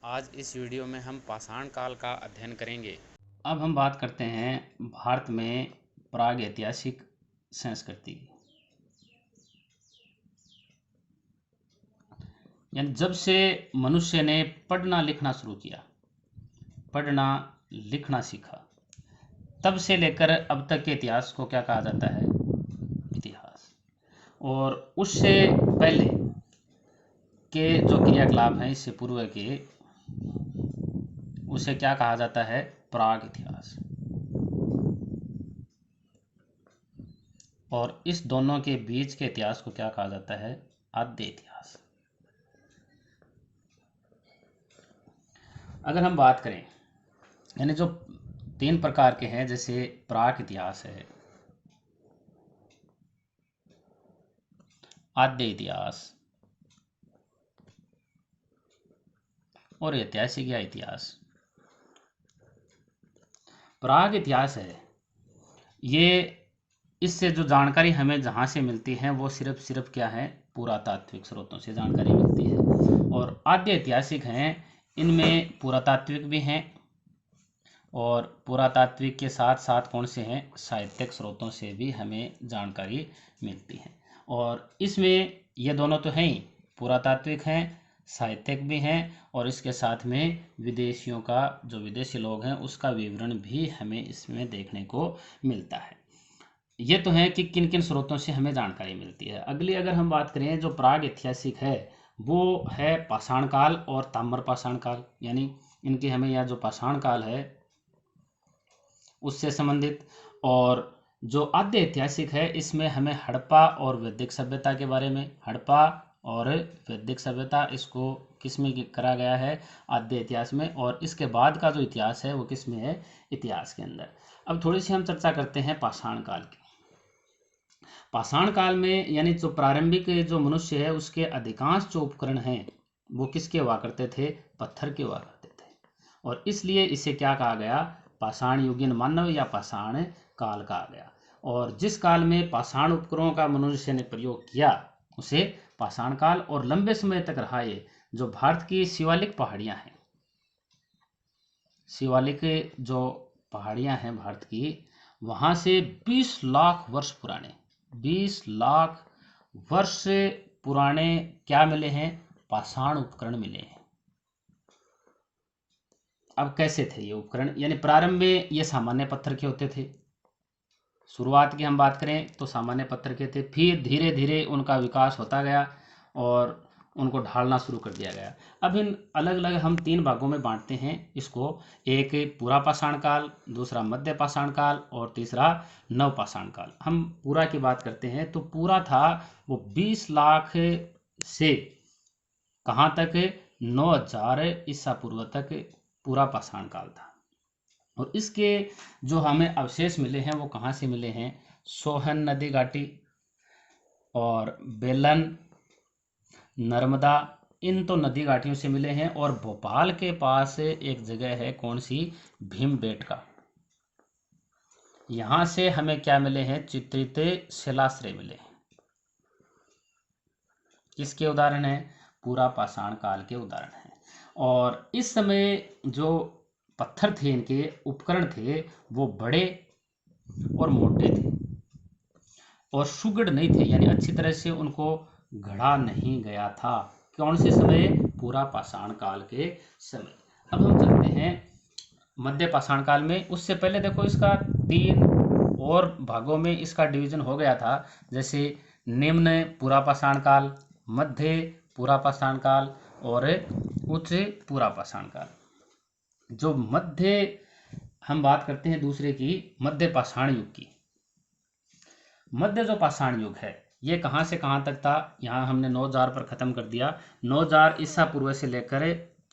आज इस वीडियो में हम पाषाण काल का अध्ययन करेंगे। अब हम बात करते हैं भारत में प्रागैतिहासिक संस्कृति की। यानी जब से मनुष्य ने पढ़ना लिखना शुरू किया, पढ़ना लिखना सीखा, तब से लेकर अब तक के इतिहास को क्या कहा जाता है? इतिहास। और उससे पहले के जो क्रियाकलाप हैं, इससे पूर्व के, उसे क्या कहा जाता है? प्राग इतिहास। और इस दोनों के बीच के इतिहास को क्या कहा जाता है? आद्य इतिहास। अगर हम बात करें, यानी जो 3 प्रकार के हैं, जैसे प्राक इतिहास है, आद्य इतिहास और ऐतिहासिक या इतिहास। प्राग इतिहास है, ये इससे जो जानकारी हमें जहाँ से मिलती है वो सिर्फ क्या है? पुरातात्विक स्रोतों से जानकारी मिलती है। और आद्य ऐतिहासिक हैं, इनमें पुरातात्विक भी हैं और पुरातात्विक के साथ साथ कौन से हैं? साहित्यिक स्रोतों से भी हमें जानकारी मिलती है। और इसमें ये दोनों तो हैं ही, पुरातात्विक हैं, साहित्यिक भी हैं, और इसके साथ में विदेशियों का, जो विदेशी लोग हैं, उसका विवरण भी हमें इसमें देखने को मिलता है। ये तो है कि किन किन स्रोतों से हमें जानकारी मिलती है। अगली अगर हम बात करें, जो प्राग ऐतिहासिक है वो है पाषाण काल और ताम्र पाषाण काल। यानी इनकी हमें यह जो पाषाण काल है उससे संबंधित। और जो आद्य ऐतिहासिक है, इसमें हमें हड़प्पा और वैदिक सभ्यता के बारे में, हड़प्पा और वैदिक सभ्यता, इसको किस में करा गया है? आद्य इतिहास में। और इसके बाद का जो इतिहास है वो किस में है? इतिहास के अंदर। अब थोड़ी सी हम चर्चा करते हैं पाषाण काल की। पाषाण काल में, यानी जो प्रारंभिक जो मनुष्य है, उसके अधिकांश जो उपकरण हैं वो किसके हुआ करते थे? पत्थर के हुआ करते थे। और इसलिए इसे क्या कहा गया? पाषाण युगीन मानव या पाषाण काल कहा गया। और जिस काल में पाषाण उपकरणों का मनुष्य ने प्रयोग किया उसे पाषाण काल। और लंबे समय तक रहा ये। जो भारत की शिवालिक पहाड़ियां हैं, शिवालिक जो पहाड़ियां हैं भारत की, वहां से 20 लाख वर्ष पुराने, 20 लाख वर्ष पुराने क्या मिले हैं? पाषाण उपकरण मिले हैं। अब कैसे थे ये उपकरण? यानी प्रारंभ में ये सामान्य पत्थर के होते थे। शुरुआत की हम बात करें तो सामान्य पत्थर के थे, फिर धीरे धीरे उनका विकास होता गया और उनको ढालना शुरू कर दिया गया। अब इन अलग अलग हम 3 भागों में बांटते हैं इसको। एक पूरा पाषाण काल, दूसरा मध्य पाषाण काल और तीसरा नव पाषाण काल। हम पूरा की बात करते हैं तो पूरा था वो 20 लाख से कहाँ तक? 9000 ईसा पूर्व तक पूरा पाषाण काल था। और इसके जो हमें अवशेष मिले हैं वो कहाँ से मिले हैं? सोहन नदी घाटी और बेलन, नर्मदा, इन तो नदी घाटियों से मिले हैं। और भोपाल के पास एक जगह है, कौन सी? भीमबेटका। यहाँ से हमें क्या मिले हैं? चित्रित शिलाश्रय मिले हैं। किसके उदाहरण हैं? पूरा पाषाण काल के उदाहरण हैं। और इस समय जो पत्थर थे, इनके उपकरण थे, वो बड़े और मोटे थे और सुगढ़ नहीं थे, यानी अच्छी तरह से उनको गढ़ा नहीं गया था। कौन से समय? पूरा पाषाण काल के समय। अब हम चलते हैं मध्य पाषाण काल में। उससे पहले देखो, इसका 3 और भागों में इसका डिवीजन हो गया था। जैसे निम्न पूरा पाषाण काल, मध्य पूरा पाषाण काल और उच्च पूरा पाषाण काल। जो मध्य हम बात करते हैं दूसरे की, मध्य पाषाण युग की। मध्य जो पाषाण युग है ये कहाँ से कहाँ तक था? यहाँ हमने 9000 पर ख़त्म कर दिया। 9000 ईसा पूर्व से लेकर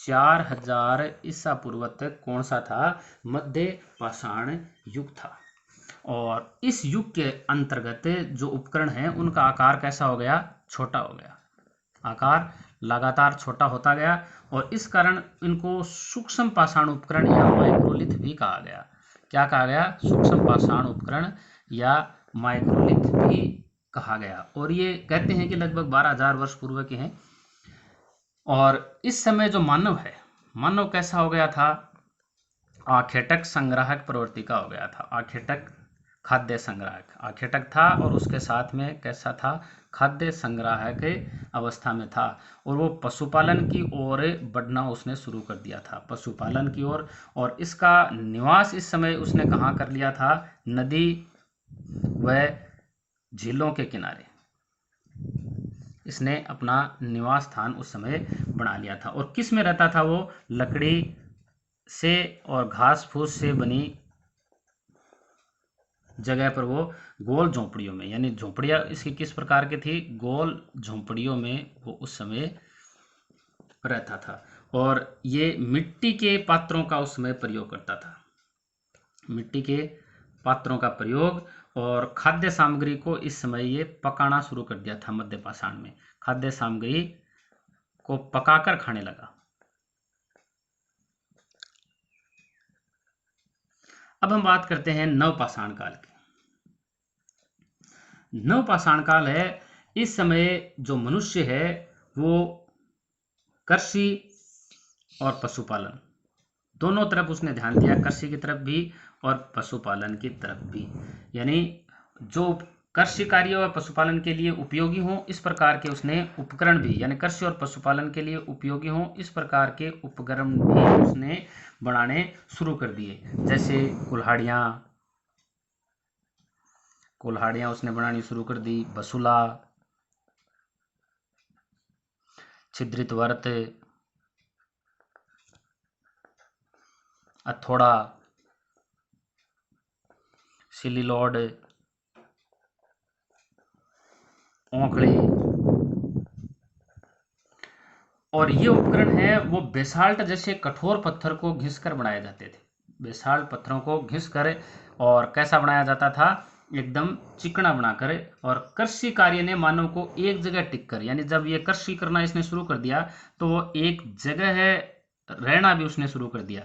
4000 ईसा पूर्व तक कौन सा था? मध्य पाषाण युग था। और इस युग के अंतर्गत जो उपकरण हैं उनका आकार कैसा हो गया? छोटा हो गया। आकार लगातार छोटा होता गया और इस कारण इनको सूक्ष्म पाषाण उपकरण या माइक्रोलिथ भी कहा गया। क्या कहा गया? सूक्ष्म पाषाण उपकरण या माइक्रोलिथ भी कहा गया। और ये कहते हैं कि लगभग 12000 वर्ष पूर्व के हैं। और इस समय जो मानव है मानव कैसा हो गया था? आखेटक संग्राहक प्रवृत्ति का हो गया था। आखेटक खाद्य संग्राहक, आखेटक था और उसके साथ में कैसा था? खाद्य संग्राहक अवस्था में था। और वो पशुपालन की ओर बढ़ना उसने शुरू कर दिया था, पशुपालन की ओर। और इसका निवास इस समय उसने कहाँ कर लिया था? नदी व झीलों के किनारे इसने अपना निवास स्थान उस समय बना लिया था। और किस में रहता था वो? लकड़ी से और घास फूस से बनी जगह पर वो गोल झोंपड़ियों में, यानी झोंपड़ियाँ इसकी किस प्रकार की थी? गोल झोंपड़ियों में वो उस समय रहता था। और ये मिट्टी के पात्रों का उस समय प्रयोग करता था, मिट्टी के पात्रों का प्रयोग। और खाद्य सामग्री को इस समय ये पकाना शुरू कर दिया था। मध्य पाषाण में खाद्य सामग्री को पकाकर खाने लगा। अब हम बात करते हैं नवपाषाण काल की। नवपाषाण काल है, इस समय जो मनुष्य है वो कृषि और पशुपालन दोनों तरफ उसने ध्यान दिया, कृषि की तरफ भी और पशुपालन की तरफ भी। यानी जो कृषि कार्य और पशुपालन के लिए उपयोगी हों इस प्रकार के उसने उपकरण भी, यानी कृषि और पशुपालन के लिए उपयोगी हों इस प्रकार के उपकरण भी उसने बनाने शुरू कर दिए। जैसे कुल्हाड़ियाँ उसने बनानी शुरू कर दी, बसुला, छिद्रित वर्त, हथौड़ा, सिलीलोड, औंकड़ी। और ये उपकरण है वो बेसाल्ट जैसे कठोर पत्थर को घिसकर बनाए जाते थे। बेसाल्ट पत्थरों को घिसकर और कैसा बनाया जाता था? एकदम चिकना बनाकर। और कृषि कार्य ने मानव को एक जगह टिक कर, यानी जब ये कृषि करना इसने शुरू कर दिया तो वो एक जगह है रहना भी उसने शुरू कर दिया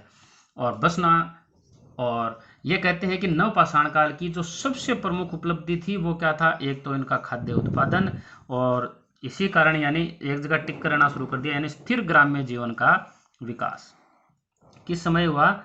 और बसना। और ये कहते हैं कि नवपाषाण काल की जो सबसे प्रमुख उपलब्धि थी वो क्या था? एक तो इनका खाद्य उत्पादन, और इसी कारण यानी एक जगह टिक कर रहना शुरू कर दिया, यानी स्थिर ग्राम्य जीवन का विकास। किस समय हुआ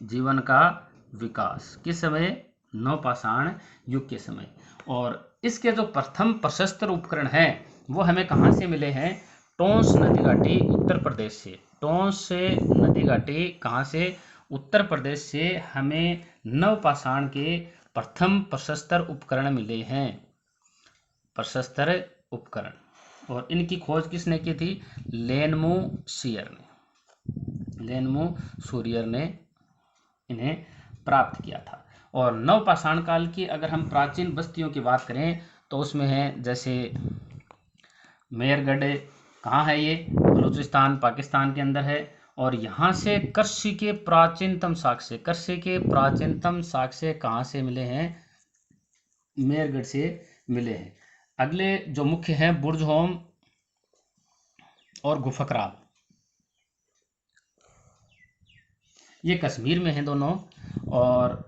जीवन का विकास? किस समय? नवपाषाण युग के समय। और इसके जो प्रथम प्रशस्त्र उपकरण हैं वो हमें कहाँ से मिले हैं? टोंस नदी घाटी उत्तर प्रदेश से। टोंस से नदी घाटी कहाँ से? उत्तर प्रदेश से हमें नवपाषाण के प्रथम प्रशस्त्र उपकरण मिले हैं, प्रशस्त्र उपकरण। और इनकी खोज किसने की थी? लेनमू सूरियर ने इन्हें प्राप्त किया था। और नवपाषाण काल की अगर हम प्राचीन बस्तियों की बात करें तो उसमें है जैसे मेहरगढ़, कहाँ है ये? बलूचिस्तान पाकिस्तान के अंदर है। और यहाँ से कृषि के प्राचीनतम साक्ष्य कहाँ से मिले हैं? मेहरगढ़ से मिले हैं। अगले जो मुख्य हैं बुर्जहोम और गुफकराल, ये कश्मीर में हैं दोनों। और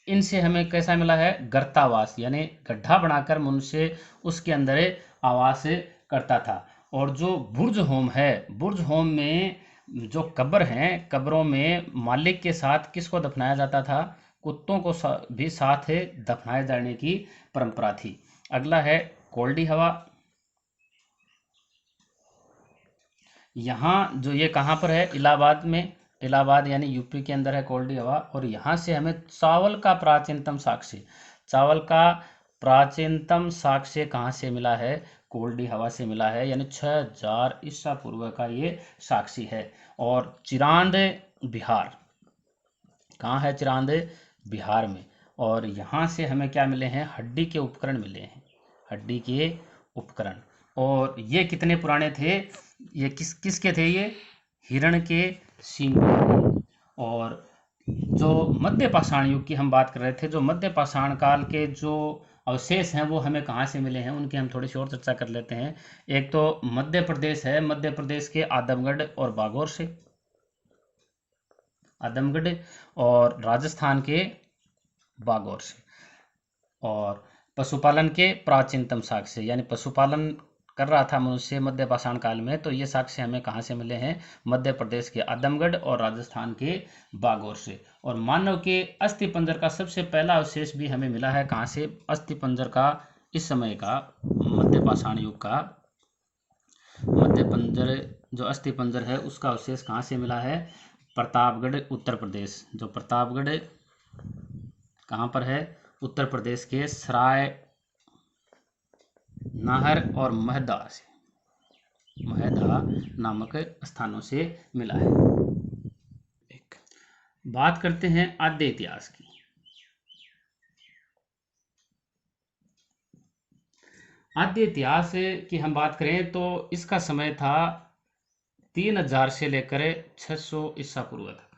इनसे हमें कैसा मिला है? गर्तावास, यानी गड्ढा बनाकर मनुष्य उसके अंदर आवास करता था। और जो बुर्ज होम है, बुर्ज होम में जो कब्र हैं, कब्रों में मालिक के साथ किसको दफनाया जाता था? कुत्तों को भी साथ दफनाए जाने की परंपरा थी। अगला है कोल्डी हवा। यहाँ जो ये कहाँ पर है? इलाहाबाद में, इलाहाबाद यानी यूपी के अंदर है कोल्डी हवा। और यहाँ से हमें चावल का प्राचीनतम साक्ष्य कहाँ से मिला है? कोल्डी हवा से मिला है, यानी 6000 ईसा पूर्व का ये साक्षी है। और चिरांद बिहार, कहाँ है चिरांद? बिहार में। और यहाँ से हमें क्या मिले हैं? हड्डी के उपकरण मिले हैं, हड्डी के उपकरण। और ये कितने पुराने थे? ये किसके थे? ये हिरण के सींग। और जो मध्य पाषाण युग की हम बात कर रहे थे, जो मध्य पाषाण काल के जो अवशेष हैं वो हमें कहाँ से मिले हैं उनकी हम थोड़ी सी और चर्चा कर लेते हैं। एक तो मध्य प्रदेश है, मध्य प्रदेश के आदमगढ़ और बागौर से, आदमगढ़, और राजस्थान के बागौर से। और पशुपालन के प्राचीनतम साक्ष्य, यानी पशुपालन कर रहा था मनुष्य मध्य पाषाण काल में, तो ये साक्ष्य हमें कहाँ से मिले हैं? मध्य प्रदेश के आदमगढ़ और राजस्थान के बागौर से। और मानव के अस्थि पंजर का सबसे पहला अवशेष भी हमें मिला है कहाँ से? अस्थि पंजर का, इस समय का मध्य पाषाण युग का मध्य पंजर, जो अस्थि पंजर है उसका अवशेष कहाँ से मिला है? प्रतापगढ़, उत्तर प्रदेश। जो प्रतापगढ़ कहाँ पर है? उत्तर प्रदेश के सराय नाहर और महदा से, महदा नामक स्थानों से मिला है। एक बात करते हैं आद्य इतिहास की। आद्य इतिहास की हम बात करें तो इसका समय था 3000 से लेकर 600 ईसा पूर्व तक,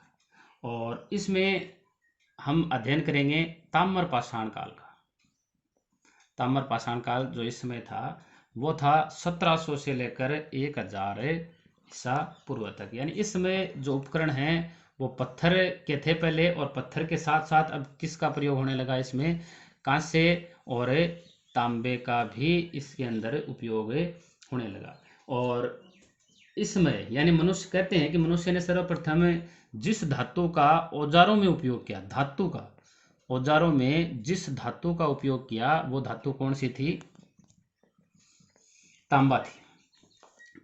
और इसमें हम अध्ययन करेंगे ताम्र पाषाण काल का। ताम्र पाषाण काल जो इस समय था वो था 1700 से लेकर 1000 ईसा पूर्व तक। यानी इस समय जो उपकरण हैं वो पत्थर के थे पहले, और पत्थर के साथ साथ अब किसका प्रयोग होने लगा इसमें? कांसे और तांबे का भी इसके अंदर उपयोग होने लगा। और इसमें यानी मनुष्य, कहते हैं कि मनुष्य ने सर्वप्रथम जिस धातु का औजारों में उपयोग किया, धातु का औजारों में जिस धातु का उपयोग किया वो धातु कौन सी थी? तांबा थी।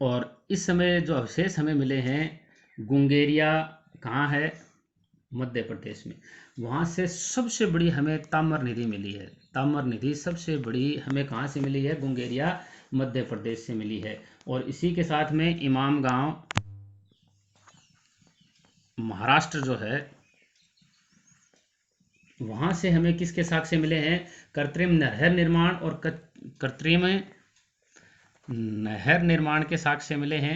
और इस समय जो अवशेष हमें मिले हैं, गुंगेरिया कहाँ है? मध्य प्रदेश में। वहाँ से सबसे बड़ी हमें ताम्र निधि मिली है। ताम्र निधि सबसे बड़ी हमें कहाँ से मिली है? गुंगेरिया, मध्य प्रदेश से मिली है। और इसी के साथ में इमाम गांव, महाराष्ट्र जो है, वहाँ से हमें किसके साक्ष्य मिले हैं? कृत्रिम नहर निर्माण और कृत्रिम नहर निर्माण के साक्ष्य मिले हैं।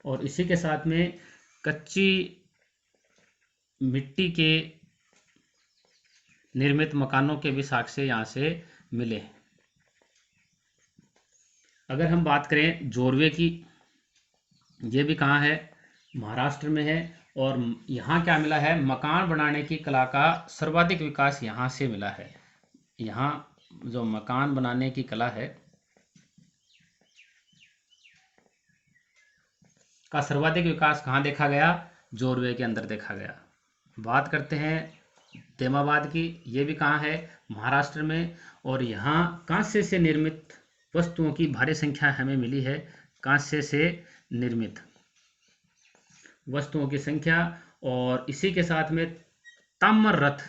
और इसी के साथ में कच्ची मिट्टी के निर्मित मकानों के भी साक्ष्य यहाँ से मिले हैं। अगर हम बात करें जोरवे की, ये भी कहाँ है? महाराष्ट्र में है। और यहाँ क्या मिला है? मकान बनाने की कला का सर्वाधिक विकास यहाँ से मिला है। यहाँ जो मकान बनाने की कला है का सर्वाधिक विकास कहाँ देखा गया? जोरवे के अंदर देखा गया। बात करते हैं तेमाबाद की, ये भी कहाँ है? महाराष्ट्र में। और यहाँ कांस्य से निर्मित वस्तुओं की भारी संख्या हमें मिली है। कांस्य से निर्मित वस्तुओं की संख्या। और इसी के साथ में ताम्र रथ,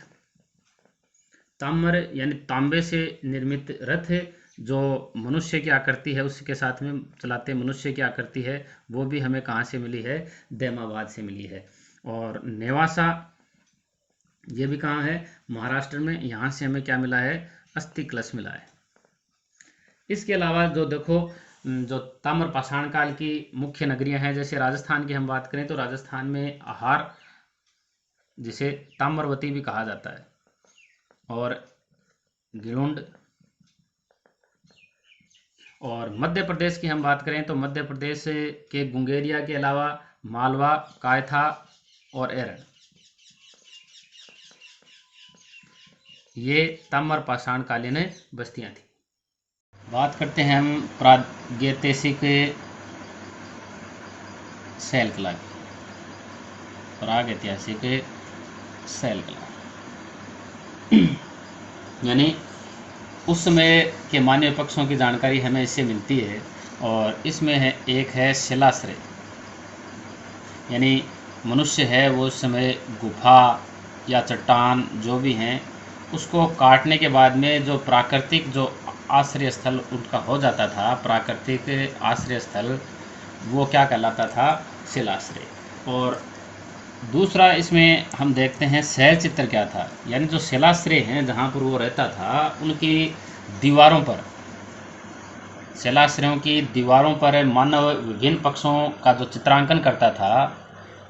ताम्र यानी तांबे से निर्मित रथ, जो मनुष्य की आकृति है उसके साथ में चलाते मनुष्य की आकृति है, वो भी हमें कहाँ से मिली है? दैमाबाद से मिली है। और नेवासा, ये भी कहाँ है? महाराष्ट्र में। यहाँ से हमें क्या मिला है? अस्थि कलश मिला है। इसके अलावा जो देखो, जो ताम्र पाषाण काल की मुख्य नगरियां हैं, जैसे राजस्थान की हम बात करें तो राजस्थान में आहार, जिसे ताम्रवती भी कहा जाता है, और गिलुंड। और मध्य प्रदेश की हम बात करें तो मध्य प्रदेश के गुंगेरिया के अलावा मालवा, कायथा और एरन, ये ताम्र पाषाण कालीन बस्तियां थी। बात करते हैं हम प्रागैतिहासिक शैल कला की। प्रागैतिहासिक शैल कला यानी उस समय के मानवीय पक्षों की जानकारी हमें इससे मिलती है। और इसमें है, एक है शिलाश्रय, यानी मनुष्य है वो उस समय गुफा या चट्टान जो भी हैं उसको काटने के बाद में जो प्राकृतिक जो आश्रय स्थल उनका हो जाता था, प्राकृतिक आश्रय स्थल, वो क्या कहलाता था? शिलाश्रय। और दूसरा इसमें हम देखते हैं शैल चित्र क्या था। यानी जो शिलाश्रय हैं जहाँ पर वो रहता था, उनकी दीवारों पर, शिलाश्रयों की दीवारों पर मानव विभिन्न पक्षों का जो चित्रांकन करता था,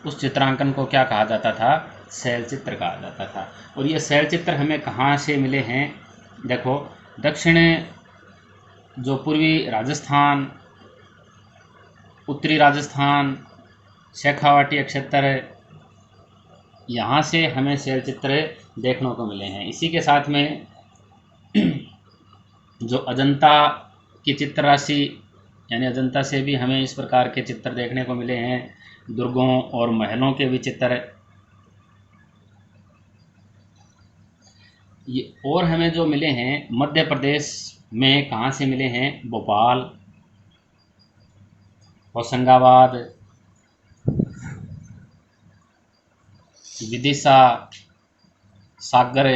उस चित्रांकन को क्या कहा जाता था? शैल चित्र कहा जाता था। और ये शैल चित्र हमें कहाँ से मिले हैं? देखो, दक्षिण जो पूर्वी राजस्थान, उत्तरी राजस्थान, शेखावाटी क्षेत्र, यहाँ से हमें शैल चित्र देखने को मिले हैं। इसी के साथ में जो अजंता की चित्र राशि यानी अजंता से भी हमें इस प्रकार के चित्र देखने को मिले हैं। दुर्गों और महलों के भी चित्र ये और हमें जो मिले हैं मध्य प्रदेश में कहाँ से मिले हैं, भोपाल, होशंगाबाद, विदिशा, सागर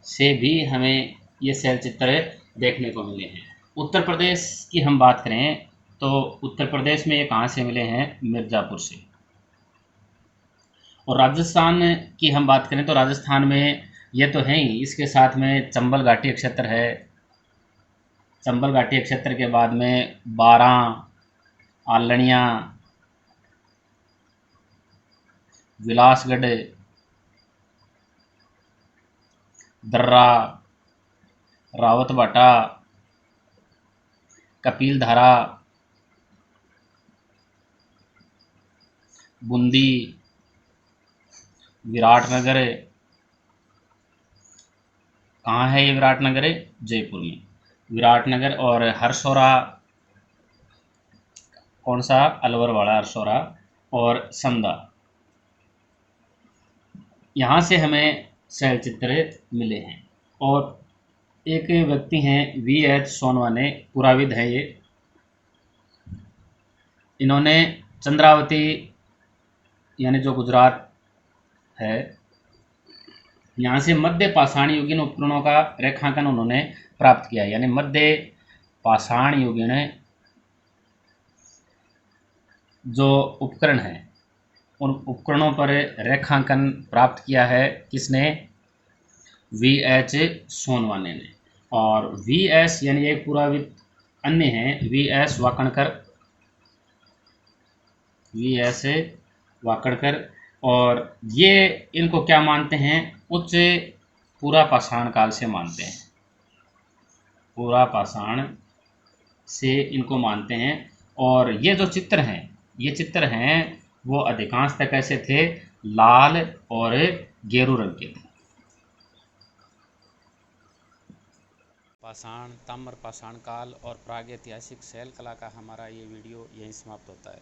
से भी हमें ये शैल चित्र देखने को मिले हैं। उत्तर प्रदेश की हम बात करें तो उत्तर प्रदेश में ये कहाँ से मिले हैं, मिर्ज़ापुर से। और राजस्थान की हम बात करें तो राजस्थान में ये तो है ही, इसके साथ में चंबल घाटी क्षेत्र है। चंबल घाटी क्षेत्र के बाद में बारां, आलनिया, विलासगढ़, दर्रा, रावतबाटा, कपिलधारा, बूंदी, विराटनगर। कहाँ है ये विराटनगर? जयपुर में विराटनगर। और हरसौरा, कौन सा? अलवर वाला हरसौरा और समदा, यहाँ से हमें शैल चित्र मिले हैं। और एक व्यक्ति हैं V.H. सोनवाने, पुराविद है ये। इन्होंने चंद्रावती यानी जो गुजरात है, यहाँ से मध्य पाषाण युगीन उपकरणों का रेखांकन उन्होंने प्राप्त किया। यानी मध्य पाषाण युगीन जो उपकरण हैं उन उपकरणों पर रेखांकन प्राप्त किया है किसने? V.H. सोनवाने ने। और V.S. यानी एक पुराविद अन्य हैं V.S. वाकणकर, V.S. वाकणकर। और ये इनको क्या मानते हैं? उच्च पूरा पाषाण काल से मानते हैं, पूरा पाषाण से इनको मानते हैं। और ये जो चित्र हैं, ये चित्र हैं वो अधिकांशतः कैसे थे? लाल और गेरू रंग के थे। पाषाण, ताम्र पाषाण काल और प्रागैतिहासिक शैल कला का हमारा ये वीडियो यहीं समाप्त होता है।